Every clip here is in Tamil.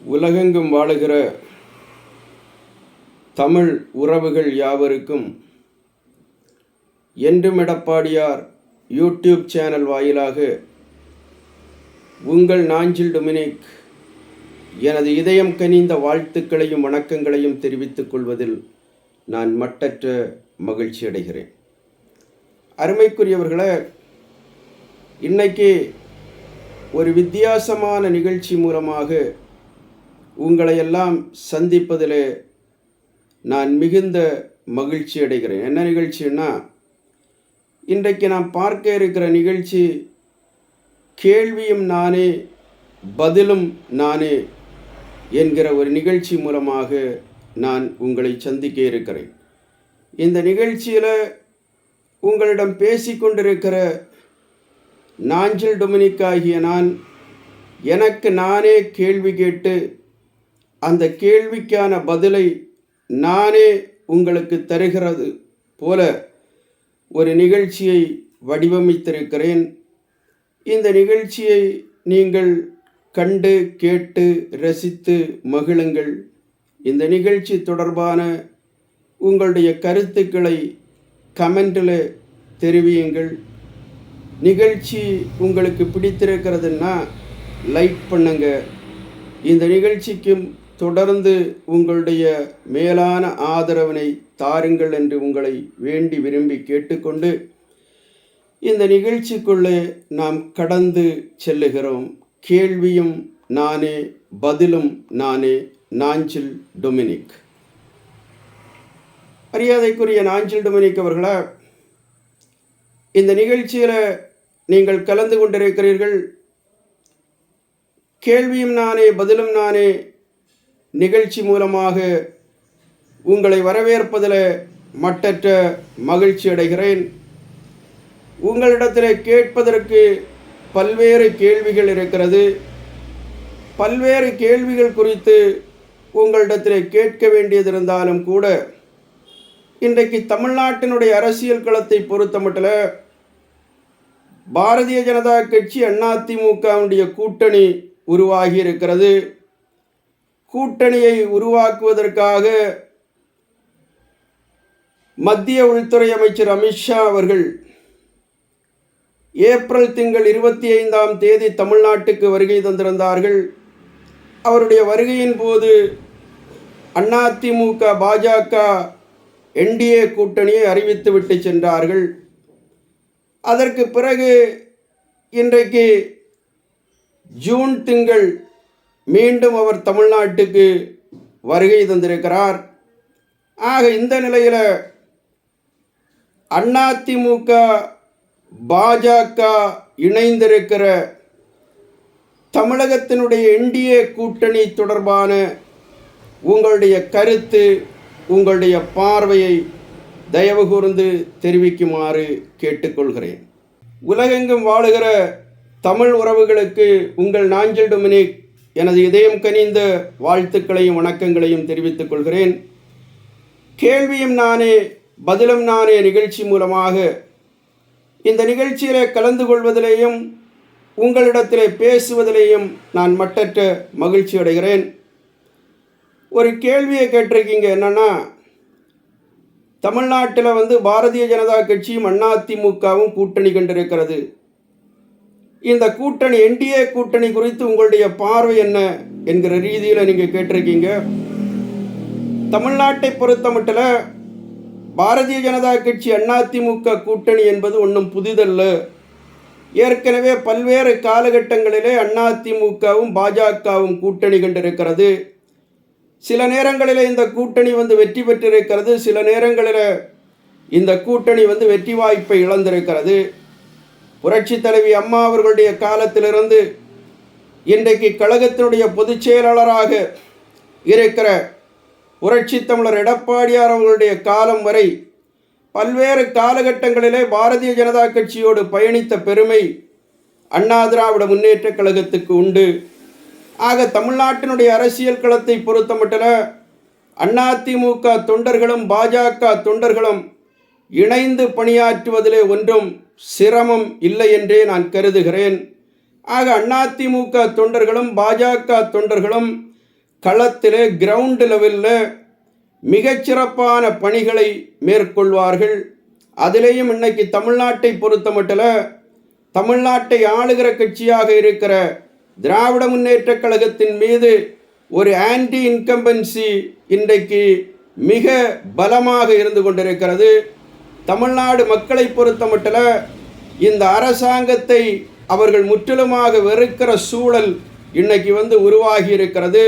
உலகெங்கும் வாழுகிற தமிழ் உறவுகள் யாவருக்கும் என்றும் எடப்பாடியார் யூடியூப் சேனல் வாயிலாக உங்கள் நாஞ்சில் டொமினிக் எனது இதயம் கனிந்த வாழ்த்துக்களையும் வணக்கங்களையும் தெரிவித்துக் கொள்வதில் நான் மட்டற்ற மகிழ்ச்சி அடைகிறேன். அருமைக்குரியவர்களே, இன்னைக்கு ஒரு வித்தியாசமான நிகழ்ச்சி மூலமாக உங்களையெல்லாம் சந்திப்பதில் நான் மிகுந்த மகிழ்ச்சி அடைகிறேன். என்ன நிகழ்ச்சின்னா, இன்றைக்கு நாம் பார்க்க இருக்கிற நிகழ்ச்சி கேள்வியும் நானே பதிலும் நானே என்கிற ஒரு நிகழ்ச்சி மூலமாக நான் உங்களை சந்திக்க இருக்கிறேன். இந்த நிகழ்ச்சியில் உங்களிடம் பேசிக்கொண்டிருக்கிற நாஞ்சில் டொமினிக் ஆகிய நான் எனக்கு நானே கேள்வி கேட்டு அந்த கேள்விக்கான பதிலை நானே உங்களுக்கு தருகிறது போல ஒரு நிகழ்ச்சியை வடிவமைத்திருக்கிறேன். இந்த நிகழ்ச்சியை நீங்கள் கண்டு கேட்டு ரசித்து மகிழுங்கள். இந்த நிகழ்ச்சி தொடர்பான உங்களுடைய கருத்துக்களை கமெண்டில் தெரிவியுங்கள். நிகழ்ச்சி உங்களுக்கு பிடித்திருக்கிறதுன்னா லைக் பண்ணுங்க. இந்த நிகழ்ச்சிக்கும் தொடர்ந்து உங்களுடைய மேலான ஆதரவினை தாருங்கள் என்று உங்களை வேண்டி விரும்பி கேட்டுக்கொண்டு இந்த நிகழ்ச்சிக்குள்ளே நாம் கடந்து செல்லுகிறோம். கேள்வியும் நானே பதிலும் நானே, நாஞ்சில் டொமினிக். மரியாதைக்குரிய நாஞ்சில் டொமினிக் அவர்களே, இந்த நிகழ்ச்சியில் நீங்கள் கலந்து கொண்டிருக்கிறீர்கள். கேள்வியும் நானே பதிலும் நானே நிகழ்ச்சி மூலமாக உங்களை வரவேற்பதில் மட்டற்ற மகிழ்ச்சி அடைகிறேன். உங்களிடத்தில் கேட்பதற்கு பல்வேறு கேள்விகள் இருக்கிறது. பல்வேறு கேள்விகள் குறித்து உங்களிடத்தில் கேட்க வேண்டியது இருந்தாலும் கூட இன்றைக்கு தமிழ்நாட்டினுடைய அரசியல் களத்தை பொறுத்தமட்டில் பாரதிய ஜனதா கட்சி அதிமுகவுடைய கூட்டணி உருவாகி இருக்கிறது. கூட்டணியை உருவாக்குவதற்காக மத்திய உள்துறை அமைச்சர் அமித்ஷா அவர்கள் ஏப்ரல் திங்கள் 25 தமிழ்நாட்டுக்கு வருகை தந்திருந்தார்கள். அவருடைய வருகையின் போது அதிமுக பாஜக என்டிஏ கூட்டணியை அறிவித்துவிட்டு சென்றார்கள். அதற்கு பிறகு இன்றைக்கு ஜூன் திங்கள் மீண்டும் அவர் தமிழ்நாட்டுக்கு வருகை தந்திருக்கிறார். ஆக இந்த நிலையில் அதிமுக பாஜக இணைந்திருக்கிற தமிழகத்தினுடைய என்டிஏ கூட்டணி தொடர்பான உங்களுடைய கருத்து, உங்களுடைய பார்வையை தயவு கூர்ந்து தெரிவிக்குமாறு கேட்டுக்கொள்கிறேன். உலகெங்கும் வாழுகிற தமிழ் உறவுகளுக்கு உங்கள் நாஞ்சில் டொமினிக் எனது இதயம் கனிந்த வாழ்த்துக்களையும் வணக்கங்களையும் தெரிவித்துக் கொள்கிறேன். கேள்வியும் நானே பதிலும் நானே நிகழ்ச்சி மூலமாக இந்த நிகழ்ச்சியில் கலந்து கொள்வதிலேயும் உங்களிடத்தில் பேசுவதிலேயும் நான் மட்டற்ற மகிழ்ச்சி அடைகிறேன். ஒரு கேள்வியை கேட்டிருக்கீங்க. என்னென்னா, தமிழ்நாட்டில் பாரதிய ஜனதா கட்சியும் அதிமுகவும் கூட்டணி கண்டிருக்கிறது. இந்த கூட்டணி என்டிஏ கூட்டணி குறித்து உங்களுடைய பார்வை என்ன என்கிற ரீதியில் நீங்கள் கேட்டிருக்கீங்க. தமிழ்நாட்டை பொறுத்தமட்டில் பாரதிய ஜனதா கட்சி அதிமுக கூட்டணி என்பது ஒன்றும் புதிதல்ல. ஏற்கனவே பல்வேறு காலகட்டங்களிலே அதிமுகவும் பாஜகவும் கூட்டணி கண்டிருக்கிறது. சில நேரங்களில் இந்த கூட்டணி வெற்றி பெற்றிருக்கிறது. சில நேரங்களில் இந்த கூட்டணி வெற்றி வாய்ப்பை இழந்திருக்கிறது. புரட்சி தலைவி அம்மா அவர்களுடைய காலத்திலிருந்து இன்றைக்கு கழகத்தினுடைய பொதுச் செயலாளராக இருக்கிற புரட்சி தமிழர் எடப்பாடியார் அவர்களுடைய காலம் வரை பல்வேறு காலகட்டங்களிலே பாரதிய ஜனதா கட்சியோடு பயணித்த பெருமை அண்ணா திராவிட முன்னேற்ற கழகத்துக்கு உண்டு. ஆக தமிழ்நாட்டினுடைய அரசியல் களத்தை பொறுத்தமட்டில் அதிமுக தொண்டர்களும் பாஜக தொண்டர்களும் இணைந்து பணியாற்றுவதிலே ஒன்றும் சிரமம் இல்லை என்றே நான் கருதுகிறேன். ஆக அதிமுக தொண்டர்களும் பாஜக தொண்டர்களும் களத்தில் கிரவுண்ட் லெவலில் மிகச்சிறப்பான பணிகளை மேற்கொள்வார்கள். அதிலேயும் இன்னைக்கு தமிழ்நாட்டை பொறுத்த மட்டும் தமிழ்நாட்டை ஆளுகிற கட்சியாக இருக்கிற திராவிட முன்னேற்ற கழகத்தின் மீது ஒரு ஆன்டி இன்கம்பன்சி இன்றைக்கு மிக பலமாக இருந்து கொண்டிருக்கிறது. தமிழ்நாடு மக்களை பொறுத்த மட்டும் இந்த அரசாங்கத்தை அவர்கள் முற்றிலுமாக வெறுக்கிற சூழல் இன்னைக்கு உருவாகி இருக்கிறது.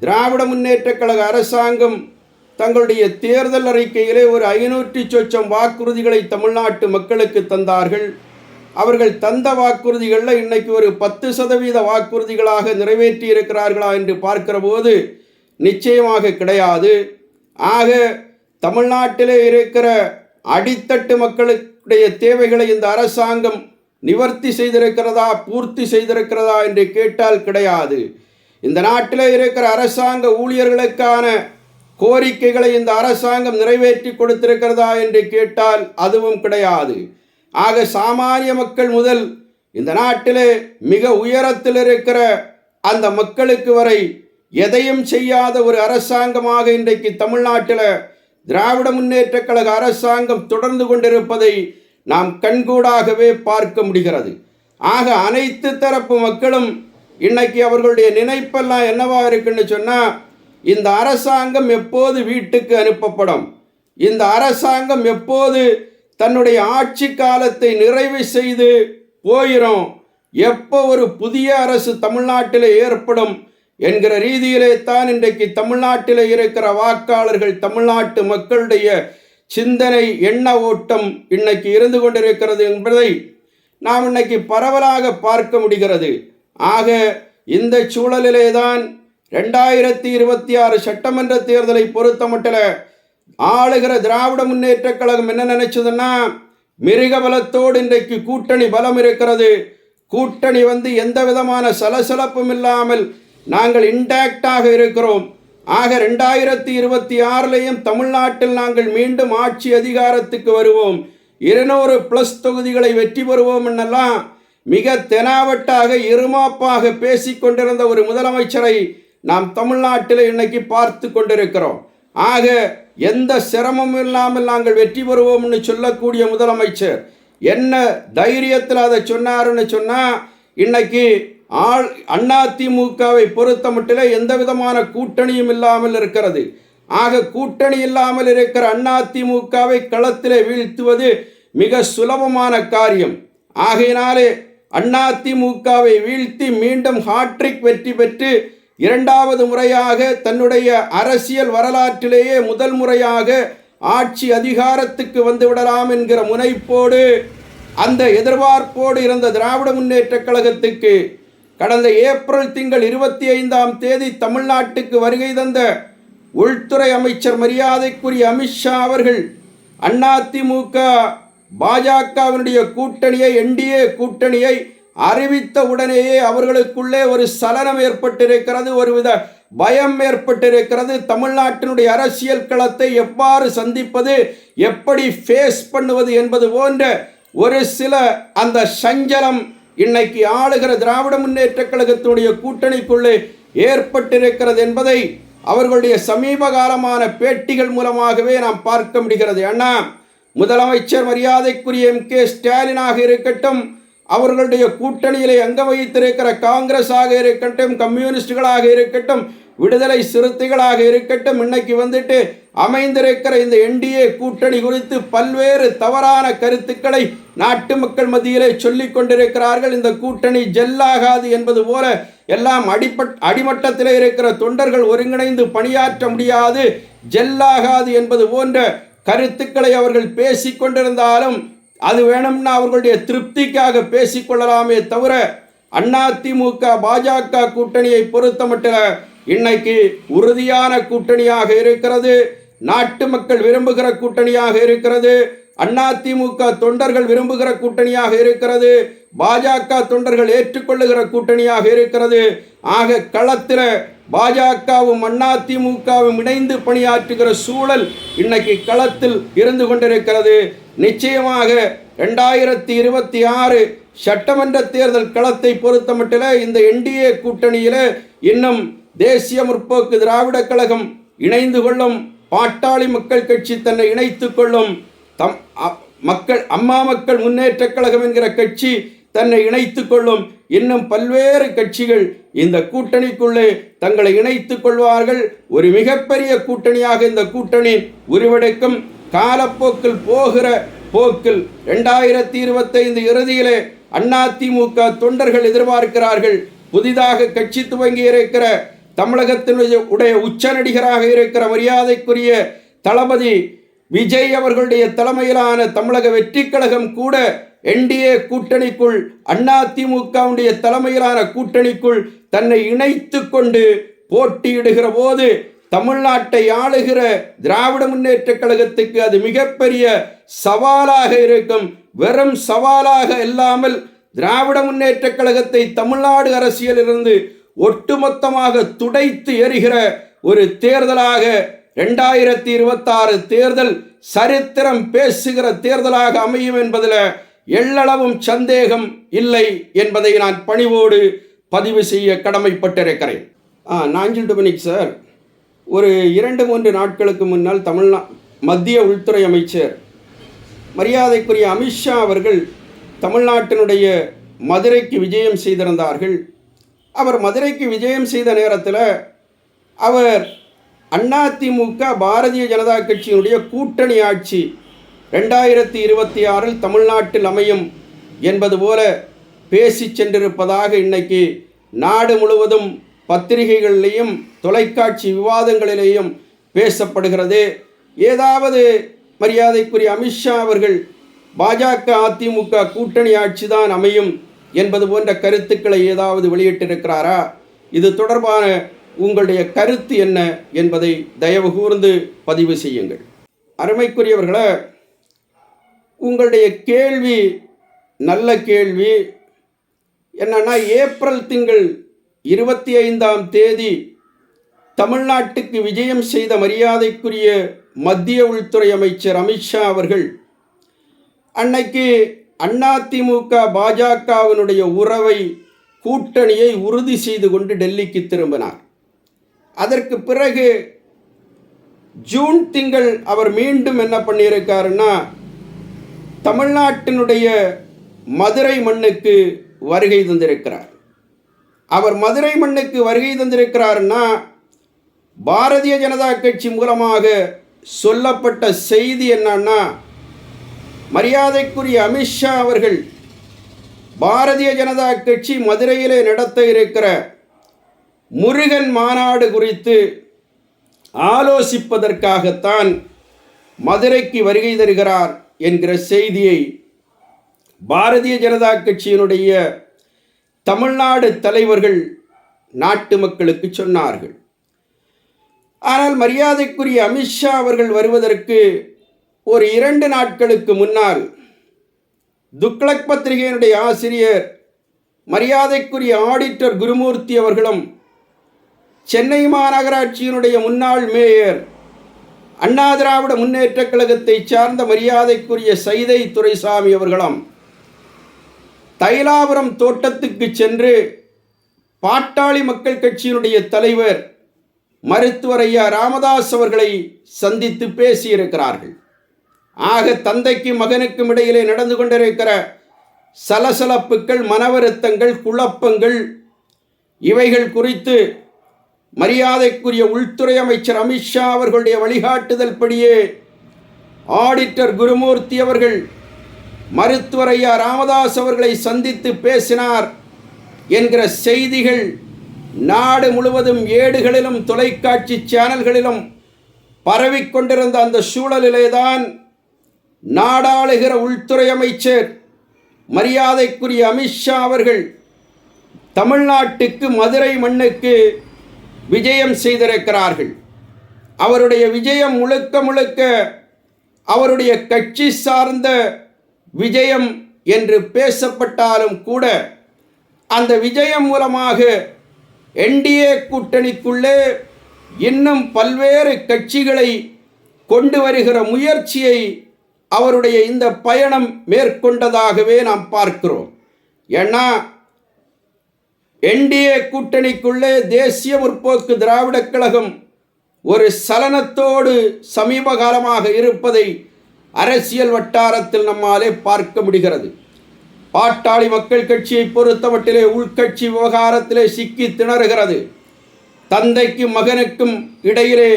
திராவிட முன்னேற்ற கழக அரசாங்கம் தங்களுடைய தேர்தல் அறிக்கையிலே ஒரு 500 சொச்சம் வாக்குறுதிகளை தமிழ்நாட்டு மக்களுக்கு தந்தார்கள். அவர்கள் தந்த வாக்குறுதிகளில் இன்னைக்கு ஒரு 10% வாக்குறுதிகளாக நிறைவேற்றி இருக்கிறார்களா என்று பார்க்கிற போது நிச்சயமாக கிடையாது. ஆக தமிழ்நாட்டிலே இருக்கிற அடித்தட்டு மக்களுடைய தேவைகளை இந்த அரசாங்கம் நிவர்த்தி செய்திருக்கிறதா, பூர்த்தி செய்திருக்கிறதா என்று கேட்டால் கிடையாது. இந்த நாட்டில் இருக்கிற அரசாங்க ஊழியர்களுக்கான கோரிக்கைகளை இந்த அரசாங்கம் நிறைவேற்றி கொடுத்திருக்கிறதா என்று கேட்டால் அதுவும் கிடையாது. ஆக சாமானிய மக்கள் முதல் இந்த நாட்டிலே மிக உயரத்தில் இருக்கிற அந்த மக்களுக்கு வரை எதையும் செய்யாத ஒரு அரசாங்கமாக இன்றைக்கு தமிழ்நாட்டில் திராவிட முன்னேற்ற கழக அரசாங்கம் தொடர்ந்து கொண்டிருப்பதை நாம் கண்கூடாகவே பார்க்க முடிகிறது. ஆக அனைத்து தரப்பு மக்களும் இன்னைக்கு அவர்களுடைய நினைப்பெல்லாம் என்னவா இருக்குன்னு சொன்னால், இந்த அரசாங்கம் எப்போது வீட்டுக்கு அனுப்பப்படும், இந்த அரசாங்கம் எப்போது தன்னுடைய ஆட்சி காலத்தை நிறைவு செய்து போயிடும், எப்போ ஒரு புதிய அரசு தமிழ்நாட்டில் ஏற்படும் என்கிற ரீதியிலே தான் இன்றைக்கு தமிழ்நாட்டில் இருக்கிற வாக்காளர்கள், தமிழ்நாட்டு மக்களுடைய சிந்தனை, எண்ண ஓட்டம் இன்னைக்கு இருந்து கொண்டிருக்கிறது என்பதை நாம் இன்னைக்கு பரவலாக பார்க்க முடிகிறது. ஆக இந்த சூழலிலே தான் 2026 சட்டமன்ற தேர்தலை பொறுத்த மட்டும் ஆளுகிற திராவிட முன்னேற்ற கழகம் என்ன நினைச்சதுன்னா, மிருக பலத்தோடு இன்றைக்கு கூட்டணி பலம் இருக்கிறது. கூட்டணி எந்த விதமான சலசலப்பும் இல்லாமல் நாங்கள் இன்டாக்டாக இருக்கிறோம். ஆக 2026 தமிழ்நாட்டில் நாங்கள் மீண்டும் ஆட்சி அதிகாரத்துக்கு வருவோம், 200+ தொகுதிகளை வெற்றி பெறுவோம் என்னெல்லாம் மிக தெனாவட்டாக இருமாப்பாக பேசிக்கொண்டிருந்த ஒரு முதலமைச்சரை நாம் தமிழ்நாட்டில் இன்னைக்கு பார்த்து கொண்டிருக்கிறோம். ஆக எந்த சிரமமும் இல்லாமல் நாங்கள் வெற்றி பெறுவோம்னு சொல்லக்கூடிய முதலமைச்சர் என்ன தைரியத்தில் அதை சொன்னாருன்னு சொன்னால், இன்னைக்கு அதிமுகவை பொறுத்த மட்டும் எந்த விதமான கூட்டணியும் இல்லாமல் இருக்கிறது. ஆக கூட்டணி இல்லாமல் இருக்கிற அதிமுகவை களத்திலே வீழ்த்துவது மிக சுலபமான காரியம். ஆகையினாலே அதிமுகவை வீழ்த்தி மீண்டும் ஹாட்ரிக் வெற்றி பெற்று 2வது முறையாக தன்னுடைய அரசியல் வரலாற்றிலேயே முதல் முறையாக ஆட்சி அதிகாரத்துக்கு வந்துவிடலாம் என்கிற முனைப்போடு, அந்த எதிர்பார்ப்போடு இருந்த திராவிட முன்னேற்ற கழகத்துக்கு கடந்த ஏப்ரல் திங்கள் 25ஆம் தேதி தமிழ்நாட்டுக்கு வருகை தந்த உள்துறை அமைச்சர் மரியாதைக்குரிய அமித்ஷா அவர்கள் அதிமுக பாஜகவினுடைய கூட்டணியை, என்டிஏ கூட்டணியை அறிவித்த உடனேயே அவர்களுக்குள்ளே ஒரு சலனம் ஏற்பட்டிருக்கிறது, ஒருவித பயம் ஏற்பட்டிருக்கிறது. தமிழ்நாட்டினுடைய அரசியல் களத்தை எவ்வாறு சந்திப்பது, எப்படி ஃபேஸ் பண்ணுவது என்பது போன்ற ஒரு சில அந்த சஞ்சலம் இன்னைக்கு ஆளுகிற திராவிட முன்னேற்ற கழகத்தினுடைய கூட்டணிக்குள்ளே ஏற்பட்டிருக்கிறது என்பதை அவர்களுடைய சமீப காலமான பேட்டிகள் மூலமாகவே நாம் பார்க்க முடிகிறது. அண்ணா முதலமைச்சர் மரியாதைக்குரிய MK ஸ்டாலினாக இருக்கட்டும், அவர்களுடைய கூட்டணியிலே அங்க வகித்திருக்கிற காங்கிரஸாக இருக்கட்டும், கம்யூனிஸ்டுகளாக இருக்கட்டும், விடுதலை சிறுத்தைகளாக இருக்கட்டும், இன்னைக்கு அமைந்திருக்கிற இந்த என்டிஏ கூட்டணி குறித்து பல்வேறு தவறான கருத்துக்களை நாட்டு மக்கள் மத்தியிலே சொல்லிக் கொண்டிருக்கிறார்கள். இந்த கூட்டணி ஜெல்லாகாது என்பது போல எல்லாம் அடிமட்டத்தில் இருக்கிற தொண்டர்கள் ஒருங்கிணைந்து பணியாற்ற முடியாது, ஜெல்லாகாது என்பது போன்ற கருத்துக்களை அவர்கள் பேசிக்கொண்டிருந்தாலும் அது வேணும்னா அவர்களுடைய திருப்திக்காக பேசிக்கொள்ளலாமே தவிர, அதிமுக பாஜக கூட்டணியை பொறுத்த மட்டும் இன்னைக்கு உறுதியான கூட்டணியாக இருக்கிறது. நாட்டு மக்கள் விரும்புகிற கூட்டணியாக இருக்கிறது. அதிமுக தொண்டர்கள் விரும்புகிற கூட்டணியாக இருக்கிறது. பாஜக தொண்டர்கள் ஏற்றுக்கொள்ளுகிற கூட்டணியாக இருக்கிறது. ஆக களத்தில் பாஜகவும் அதிமுகவும் இணைந்து பணியாற்றுகிற சூழல் இன்னைக்கு களத்தில் இருந்து கொண்டிருக்கிறது. நிச்சயமாக 2026 சட்டமன்ற தேர்தல் களத்தை பொறுத்த மட்டும் இந்த என்டிஏ கூட்டணியில் இன்னும் தேசிய முற்போக்கு திராவிடக் கழகம் இணைந்து கொள்ளும், பாட்டாளி மக்கள் கட்சி தன்னை இணைத்துக் கொள்ளும், அம்மா மக்கள் முன்னேற்றக் கழகம் என்கிற கட்சி தன்னை இணைத்துக் கொள்ளும், இன்னும் பல்வேறு கட்சிகள் இந்த கூட்டணிக்குள்ளே தங்களை இணைத்துக் கொள்வார்கள். ஒரு மிகப்பெரிய கூட்டணியாக இந்த கூட்டணி உருவெடுக்கும். காலப்போக்கில் போகிற போக்கில் 2025 இறுதியிலே அதிமுக தொண்டர்கள் எதிர்பார்க்கிறார்கள். புதிதாக கட்சி துவங்கி இருக்கிற தமிழகத்தினுடைய உச்ச நடிகராக இருக்கிற மரியாதைக்குரிய தளபதி விஜய் அவர்களுடைய தலைமையிலான தமிழக வெற்றி கழகம் கூட என்டிஏ கூட்டணிக்குள், அதிமுகவுடைய தலைமையிலான கூட்டணிக்குள் தன்னை இணைத்து கொண்டு போட்டியிடுகிற போது தமிழ்நாட்டை ஆளுகிற திராவிட முன்னேற்ற கழகத்துக்கு அது மிகப்பெரிய சவாலாக இருக்கும். வெறும் சவாலாக இல்லாமல் திராவிட முன்னேற்ற கழகத்தை தமிழ்நாடு அரசியலிலிருந்து ஒட்டுமொத்தமாக துடைத்து எறிகிற ஒரு தேர்தலாக 2026 தேர்தல் சரித்திரம் பேசுகிற தேர்தலாக அமையும் என்பதில் எள்ளளவும் சந்தேகம் இல்லை என்பதை நான் பணிவோடு பதிவு செய்ய கடமைப்பட்டிருக்கிறேன். நாஞ்சில் டொமினிக் சார், ஒரு 2-3 நாட்களுக்கு முன்னால் மத்திய உள்துறை அமைச்சர் மரியாதைக்குரிய அமித்ஷா அவர்கள் தமிழ்நாட்டினுடைய மதுரைக்கு விஜயம் செய்திருந்தார்கள். அவர் மதுரைக்கு விஜயம் செய்த நேரத்தில் அவர் அதிமுக பாரதிய ஜனதா கட்சியினுடைய கூட்டணி ஆட்சி 2026 தமிழ்நாட்டில் அமையும் என்பது போல பேசி சென்றிருப்பதாக இன்னைக்கு நாடு முழுவதும் பத்திரிகைகளிலேயும் தொலைக்காட்சி விவாதங்களிலேயும் பேசப்படுகிறது. ஏதாவது மரியாதைக்குரிய அமித்ஷா அவர்கள் பாஜக அதிமுக கூட்டணி ஆட்சி தான் அமையும் என்பது போன்ற கருத்துக்களை ஏதாவது வெளியிட்டிருக்கிறாரா? இது தொடர்பான உங்களுடைய கருத்து என்ன என்பதை தயவு கூர்ந்து பதிவு செய்யுங்கள். அருமைக்குரியவர்களே, உங்களுடைய கேள்வி நல்ல கேள்வி. என்னன்னா, ஏப்ரல் திங்கள் 25ஆம் தேதி தமிழ்நாட்டுக்கு விஜயம் செய்த மரியாதைக்குரிய மத்திய உள்துறை அமைச்சர் அமித்ஷா அவர்கள் அன்னைக்கு அதிமுக பாஜகவினுடைய உறவை, கூட்டணியை உறுதி செய்து கொண்டு டெல்லிக்கு திரும்பினார். அதற்கு பிறகு ஜூன் திங்கள் அவர் மீண்டும் என்ன பண்ணியிருக்காருன்னா, தமிழ்நாட்டினுடைய மதுரை மண்ணுக்கு வருகை தந்திருக்கிறார். அவர் மதுரை மண்ணுக்கு வருகை தந்திருக்கிறார்னா, பாரதிய ஜனதா கட்சி மூலமாக சொல்லப்பட்ட செய்தி என்னன்னா, மரியாதைக்குரிய அமித்ஷா அவர்கள் பாரதிய ஜனதா கட்சி மதுரையிலே நடத்த இருக்கிற முருகன் மாநாடு குறித்து ஆலோசிப்பதற்காகத்தான் மதுரைக்கு வருகை தருகிறார் என்கிற செய்தியை பாரதிய ஜனதா கட்சியினுடைய தமிழ்நாடு தலைவர்கள் நாட்டு மக்களுக்கு சொன்னார்கள். ஆனால் மரியாதைக்குரிய அமித்ஷா அவர்கள் வருவதற்கு ஒரு 2 நாட்களுக்கு முன்னால் துக்ளக் பத்திரிகையினுடைய ஆசிரியர் மரியாதைக்குரிய ஆடிட்டர் குருமூர்த்தி அவர்களும், சென்னை மாநகராட்சியினுடைய முன்னாள் மேயர், அண்ணா திராவிட முன்னேற்ற கழகத்தை சார்ந்த மரியாதைக்குரிய சைதை துரைசாமி அவர்களும் தைலாபுரம் தோட்டத்துக்கு சென்று பாட்டாளி மக்கள் கட்சியினுடைய தலைவர் மருத்துவர் ஐயா ராமதாஸ் அவர்களை சந்தித்து பேசியிருக்கிறார்கள். ஆக தந்தைக்கு மகனுக்கும் இடையிலே நடந்து கொண்டிருக்கிற சலசலப்புகள், மனவருத்தங்கள், குழப்பங்கள், இவைகள் குறித்து மரியாதைக்குரிய உள்துறை அமைச்சர் அமித்ஷா அவர்களுடைய வழிகாட்டுதல் படியே ஆடிட்டர் குருமூர்த்தி அவர்கள் மருத்துவர் ஐயா ராமதாஸ் அவர்களை சந்தித்து பேசினார் என்கிற செய்திகள் நாடு முழுவதும் ஏடுகளிலும் தொலைக்காட்சி சேனல்களிலும் பரவிக்கொண்டிருந்த அந்த சூழலிலேதான் நாடாளுகிற உள்துறை அமைச்சர் மரியாதைக்குரிய அமித்ஷா அவர்கள் தமிழ்நாட்டுக்கு மதுரை மண்ணுக்கு விஜயம் செய்திருக்கிறார்கள். அவருடைய விஜயம் முழுக்க முழுக்க அவருடைய கட்சி சார்ந்த விஜயம் என்று பேசப்பட்டாலும் கூட அந்த விஜயம் மூலமாக என்டிஏ கூட்டணிக்குள்ளே இன்னும் பல்வேறு கட்சிகளை கொண்டு வருகிற முயற்சியை அவருடைய இந்த பயணம் மேற்கொண்டதாகவே நாம் பார்க்கிறோம். ஏன்னா என்டிஏ கூட்டணிக்குள்ளே தேசிய முற்போக்கு திராவிடக் கழகம் ஒரு சலனத்தோடு சமீப காலமாக இருப்பதை அரசியல் வட்டாரத்தில் நம்மாலே பார்க்க முடிகிறது. பாட்டாளி மக்கள் கட்சியை பொறுத்தமட்டிலே உள்கட்சி விவகாரத்திலே சிக்கி திணறுகிறது. தந்தைக்கும் மகனுக்கும் இடையிலே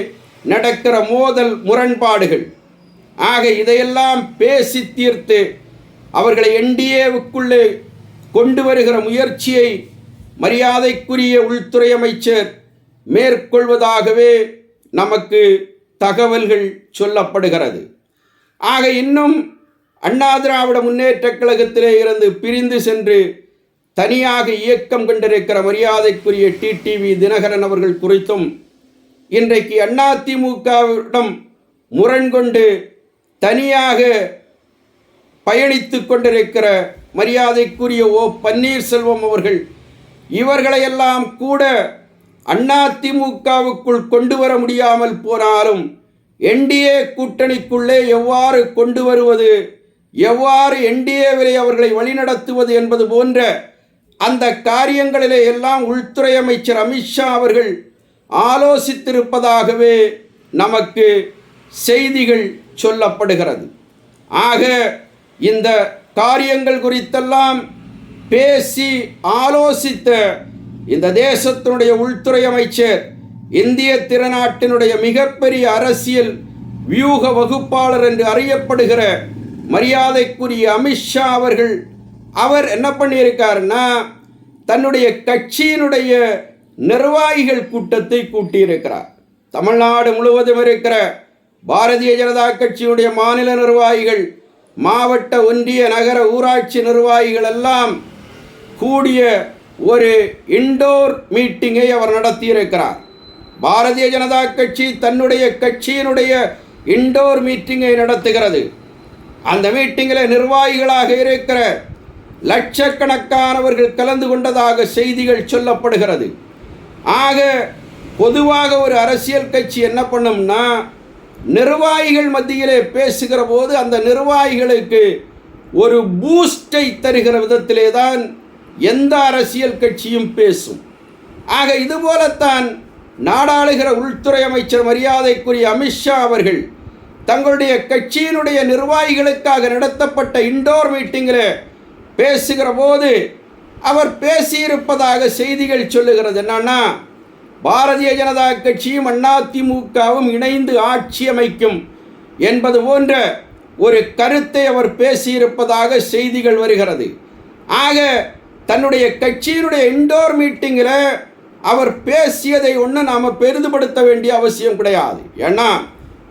நடக்கிற மோதல், முரண்பாடுகள். ஆக இதையெல்லாம் பேசி தீர்த்து அவர்களை என்டிஏவுக்குள்ளே கொண்டு வருகிற முயற்சியை மரியாதைக்குரிய உள்துறை அமைச்சர் மேற்கொள்வதாகவே நமக்கு தகவல்கள் சொல்லப்படுகிறது. ஆக இன்னும் அண்ணா திராவிட முன்னேற்றக் கழகத்திலே இருந்து பிரிந்து சென்று தனியாக இயக்கம் கொண்டிருக்கிற மரியாதைக்குரிய டிடிவி தினகரன் அவர்கள் குறித்தும், இன்றைக்கு அதிமுகவிடம் முரண்கொண்டு தனியாக பயணித்து கொண்டிருக்கிற மரியாதைக்குரிய ஓ பன்னீர்செல்வம் அவர்கள், இவர்களையெல்லாம் கூட அதிமுகவுக்குள் கொண்டு வர முடியாமல் போனாலும் என்டிஏ கூட்டணிக்குள்ளே எவ்வாறு கொண்டு வருவது, எவ்வாறு என்டிஏவிலே அவர்களை வழிநடத்துவது என்பது போன்ற அந்த காரியங்களிலே எல்லாம் உள்துறை அமைச்சர் அமித்ஷா அவர்கள் ஆலோசித்திருப்பதாகவே நமக்கு செய்திகள் சொல்லப்படுகிறது. ஆக இந்த காரியங்கள் குறித்தெல்லாம் பேசி ஆலோசித்த இந்த தேசத்தினுடைய உள்துறை அமைச்சர், இந்திய திருநாட்டினுடைய மிகப்பெரிய அரசியல் வியூக வகுப்பாளர் என்று அறியப்படுகிற மரியாதைக்குரிய அமித்ஷா அவர்கள், அவர் என்ன பண்ணியிருக்காருன்னா, தன்னுடைய கட்சியினுடைய நிர்வாகிகள் கூட்டத்தை கூட்டியிருக்கிறார். தமிழ்நாடு முழுவதும் இருக்கிற பாரதிய ஜனதா கட்சியினுடைய மாநில நிர்வாகிகள், மாவட்ட, ஒன்றிய, நகர, ஊராட்சி நிர்வாகிகள் எல்லாம் கூடிய ஒரு இன்டோர் மீட்டிங்கை அவர் நடத்தியிருக்கிறார். பாரதிய ஜனதா கட்சி தன்னுடைய கட்சியினுடைய இன்டோர் மீட்டிங்கை நடத்துகிறது. அந்த மீட்டிங்கில் நிர்வாகிகளாக இருக்கிற லட்சக்கணக்கானவர்கள் கலந்து கொண்டதாக செய்திகள் சொல்லப்படுகிறது. ஆக பொதுவாக ஒரு அரசியல் கட்சி என்ன பண்ணும்னா, நிர்வாகிகள் மத்தியிலே பேசுகிற போது அந்த நிர்வாகிகளுக்கு ஒரு பூஸ்டை தருகிற விதத்திலே தான் எந்த அரசியல் கட்சியும் பேசும். ஆக இதுபோலத்தான் நாடாளுகிற உள்துறை அமைச்சர் மரியாதைக்குரிய அமித்ஷா அவர்கள் தங்களுடைய கட்சியினுடைய நிர்வாகிகளுக்காக நடத்தப்பட்ட இன்டோர் மீட்டிங்கில் பேசுகிற போது அவர் பேசியிருப்பதாக செய்திகள் சொல்லுகிறது. என்னன்னா, பாரதிய ஜனதா கட்சியும் அதிமுகவும் இணைந்து ஆட்சி அமைக்கும் என்பது போன்ற ஒரு கருத்தை அவர் பேசியிருப்பதாக செய்திகள் வருகிறது. ஆக தன்னுடைய கட்சியினுடைய இன்டோர் மீட்டிங்கில் அவர் பேசியதை ஒன்று நாம் பெரிதுபடுத்த வேண்டிய அவசியம் கிடையாது. ஏன்னா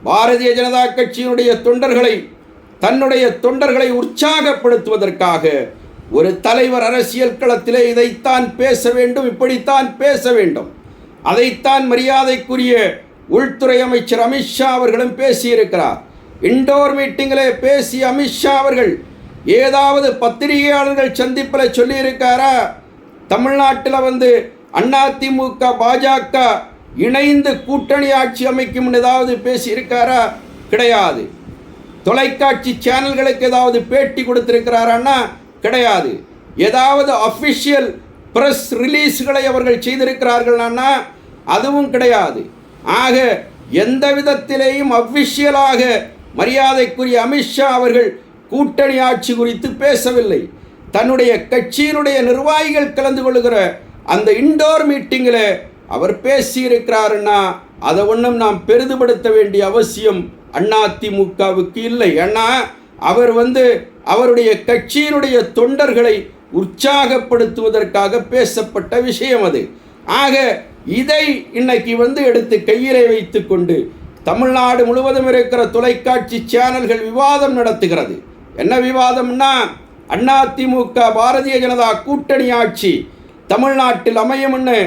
பாரதிய ஜனதா கட்சியினுடைய தொண்டர்களை, தன்னுடைய தொண்டர்களை உற்சாகப்படுத்துவதற்காக ஒரு தலைவர் அரசியல் களத்திலே இதைத்தான் பேச வேண்டும், இப்படித்தான் பேச வேண்டும், அதைத்தான் மரியாதைக்குரிய உள்துறை அமைச்சர் அமித்ஷா அவர்களும் பேசியிருக்கிறார். இன்டோர் மீட்டிங்கிலே பேசிய அமித்ஷா அவர்கள் ஏதாவது பத்திரிகையாளர்கள் சந்திப்பில் சொல்லியிருக்காரா, தமிழ்நாட்டில் வந்து அதிமுக பாஜக இணைந்து கூட்டணி ஆட்சி அமைக்கும் ஏதாவது பேசியிருக்காரா? கிடையாது. தொலைக்காட்சி சேனல்களுக்கு ஏதாவது பேட்டி கொடுத்திருக்கிறாரான்னா கிடையாது. ஏதாவது அஃபிஷியல் பிரஸ் ரிலீஸ்களை அவர்கள் செய்திருக்கிறார்கள்னா அதுவும் கிடையாது. ஆக எந்த விதத்திலேயும் அஃபிஷியலாக மரியாதைக்குரிய அமித்ஷா அவர்கள் கூட்டணி ஆட்சி குறித்து பேசவில்லை. தன்னுடைய கட்சியினுடைய நிர்வாகிகள் கலந்து கொள்ளுகிற அந்த இன்டோர் மீட்டிங்கில் அவர் பேசியிருக்கிறாருன்னா அதை ஒன்றும் நாம் பெரிதுபடுத்த வேண்டிய அவசியம் அதிமுகவுக்கு இல்லை. ஏன்னா அவர் வந்து அவருடைய கட்சியினுடைய தொண்டர்களை உற்சாகப்படுத்துவதற்காக பேசப்பட்ட விஷயம் அது. ஆக இதை இன்னைக்கு வந்து எடுத்து கையிலே வைத்து கொண்டு தமிழ்நாடு முழுவதும் இருக்கிற தொலைக்காட்சி சேனல்கள் விவாதம் நடத்துகிறது. என்ன விவாதம்னா, அதிமுக பாரதிய ஜனதா கூட்டணி ஆட்சி தமிழ்நாட்டில் அமையும்னு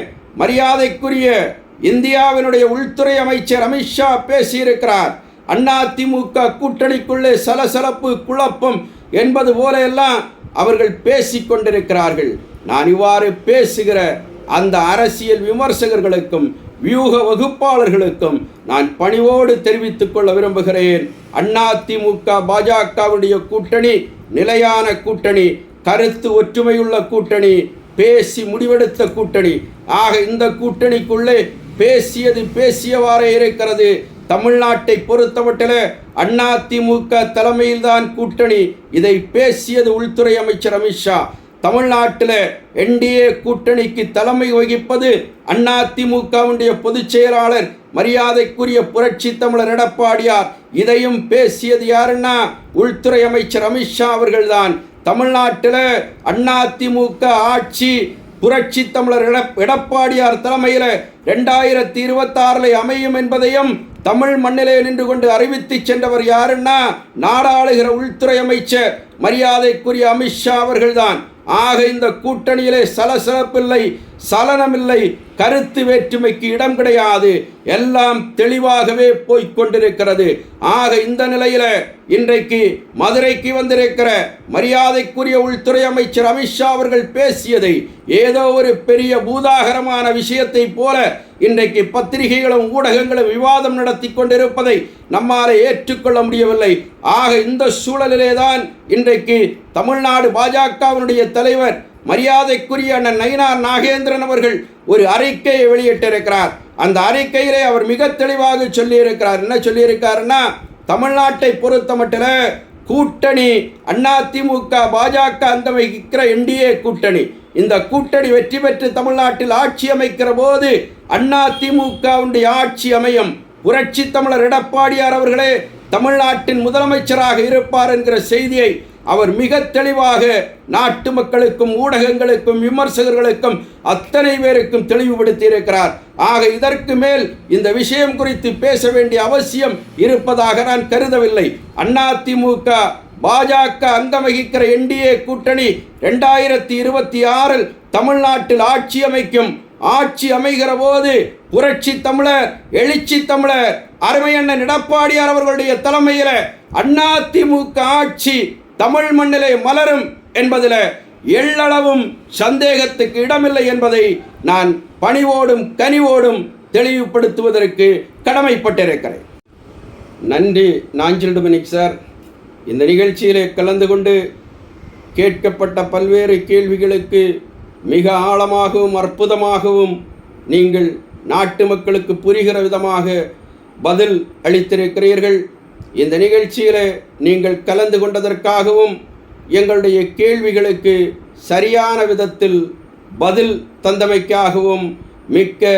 மரியாதைக்குரிய இந்தியாவினுடைய உள்துறை அமைச்சர் அமித்ஷா பேசியிருக்கிறார். அதிமுக கூட்டணிக்குள்ளே சலசலப்பு, குழப்பம் என்பது போல எல்லாம் அவர்கள் பேசிக்கொண்டிருக்கிறார்கள். நான் இவ்வாறு பேசுகிற அந்த அரசியல் விமர்சகர்களுக்கும் வியூக வகுப்பாளர்களுக்கும் நான் பணிவோடு தெரிவித்துக் கொள்ள விரும்புகிறேன். அதிமுக பாஜகவுடைய கூட்டணி நிலையான கூட்டணி, கருத்து ஒற்றுமையுள்ள கூட்டணி, பேசி முடிவெடுத்த கூட்டணி. ஆக இந்த கூட்டணிக்குள்ளே பேசியது பேசியவாறே இருக்கிறது. தமிழ்நாட்டை பொறுத்தமட்டில் அதிமுக தலைமையில்தான் கூட்டணி. இதை பேசியது உள்துறை அமைச்சர் அமித்ஷா. தமிழ்நாட்டில் என்டிஏ கூட்டணிக்கு தலைமை வகிப்பது அதிமுகவுடைய பொதுச் செயலாளர் மரியாதைக்குரிய புரட்சி தமிழர் எடப்பாடியார். இதையும் பேசியது யாருன்னா உள்துறை அமைச்சர் அமித்ஷா அவர்கள்தான். தமிழ்நாட்டில் அதிமுக ஆட்சி புரட்சி தமிழர் எடப்பாடியார் தலைமையில் 2026 அமையும் என்பதையும் தமிழ் மண்ணிலே நின்று கொண்டு அறிவித்து சென்றவர் யாருன்னா நாடாளுகிற உள்துறை அமைச்சர் மரியாதைக்குரிய அமித்ஷா அவர்கள்தான். ஆக இந்த கூட்டணியிலே சலசலப்பில்லை, சலனமில்லை, கருத்து வேற்றுமைக்கு இடம் கிடையாது. எல்லாம் தெளிவாகவே போய்கொண்டிருக்கிறது. ஆக இந்த நிலையில இன்றைக்கு மதுரைக்கு வந்திருக்கிற மரியாதைக்குரிய உள்துறை அமைச்சர் அமித்ஷா அவர்கள் பேசியதை ஏதோ ஒரு பெரிய பூதாகரமான விஷயத்தை போல இன்றைக்கு பத்திரிகைகளும் ஊடகங்களும் விவாதம் நடத்தி கொண்டிருப்பதை நம்மால் ஏற்றுக்கொள்ள முடியவில்லை. ஆக இந்த சூழலிலே தான் இன்றைக்கு தமிழ்நாடு பாஜகவினுடைய தலைவர் மரியாதைக்குரிய அண்ணன் நயினார் நாகேந்திரன் அவர்கள் ஒரு அறிக்கையை வெளியிட்டிருக்கிறார். அந்த அறிக்கையிலே அவர் மிக தெளிவாக சொல்லியிருக்கிறார். என்ன சொல்லியிருக்காருன்னா, தமிழ்நாட்டை பொறுத்த மட்டில் கூட்டணி அதிமுக பாஜக அங்கம் வகிக்கிற என்டிஏ கூட்டணி. இந்த கூட்டணி வெற்றி பெற்று தமிழ்நாட்டில் ஆட்சி அமைக்கிற போது அதிமுகவுடைய ஆட்சி அமையும். புரட்சி தமிழர் எடப்பாடியார் அவர்களே தமிழ்நாட்டின் முதலமைச்சராக இருப்பார் என்கிற செய்தியை அவர் மிக தெளிவாக நாட்டு மக்களுக்கும் ஊடகங்களுக்கும் விமர்சகர்களுக்கும் அத்தனை பேருக்கும் தெளிவுபடுத்தி இருக்கிறார். ஆக இதற்கு மேல் இந்த விஷயம் குறித்து பேச வேண்டிய அவசியம் இருப்பதாக நான் கருதவில்லை. அதிமுக பாஜக அங்கம் வகிக்கிற என்டிஏ கூட்டணி 2026 தமிழ்நாட்டில் ஆட்சி அமைக்கும். ஆட்சி அமைகிற போது புரட்சி தமிழர் எழுச்சி தமிழர் அருமையண்ணன் எடப்பாடியார் அவர்களுடைய தலைமையில் அதிமுக ஆட்சி தமிழ் மண்ணிலே மலரும் என்பதில் எள்ளளவும் சந்தேகத்துக்கு இடமில்லை என்பதை நான் பணிவோடும் கனிவோடும் தெளிவுபடுத்துவதற்கு கடமைப்பட்டிருக்கிறேன். நன்றி நாஞ்சில் டொமினிக் சார். இந்த நிகழ்ச்சியிலே கலந்து கொண்டு கேட்கப்பட்ட பல்வேறு கேள்விகளுக்கு மிக ஆழமாகவும் அற்புதமாகவும் நீங்கள் நாட்டு மக்களுக்கு புரிகிற விதமாக பதில் அளித்திருக்கிறீர்கள். இந்த நிகழ்ச்சியில் நீங்கள் கலந்து கொண்டதற்காகவும் எங்களுடைய கேள்விகளுக்கு சரியான விதத்தில் பதில் தந்தமைக்காகவும் மிக்க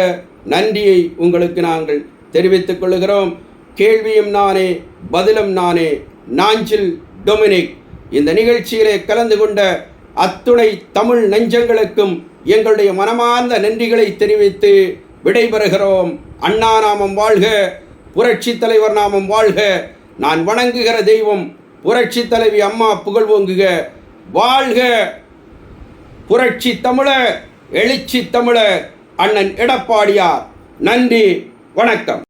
நன்றியை உங்களுக்கு நாங்கள் தெரிவித்துக் கொள்கிறோம். கேள்வியும் நானே, பதிலும் நானே. நாஞ்சில் டொமினிக். இந்த நிகழ்ச்சியிலே கலந்து கொண்ட அத்துணை தமிழ் நெஞ்சங்களுக்கும் எங்களுடைய மனமார்ந்த நன்றிகளை தெரிவித்து விடைபெறுகிறோம். அண்ணா நாமம் வாழ்க, புரட்சி தலைவர் நாமம் வாழ்க. நான் வணங்குகிற தெய்வம் புரட்சி தலைவி அம்மா புகழ்வோங்குக. வாழ்க புரட்சி தமிழர், எழுச்சி தமிழர் அண்ணன் எடப்பாடியார். நன்றி, வணக்கம்.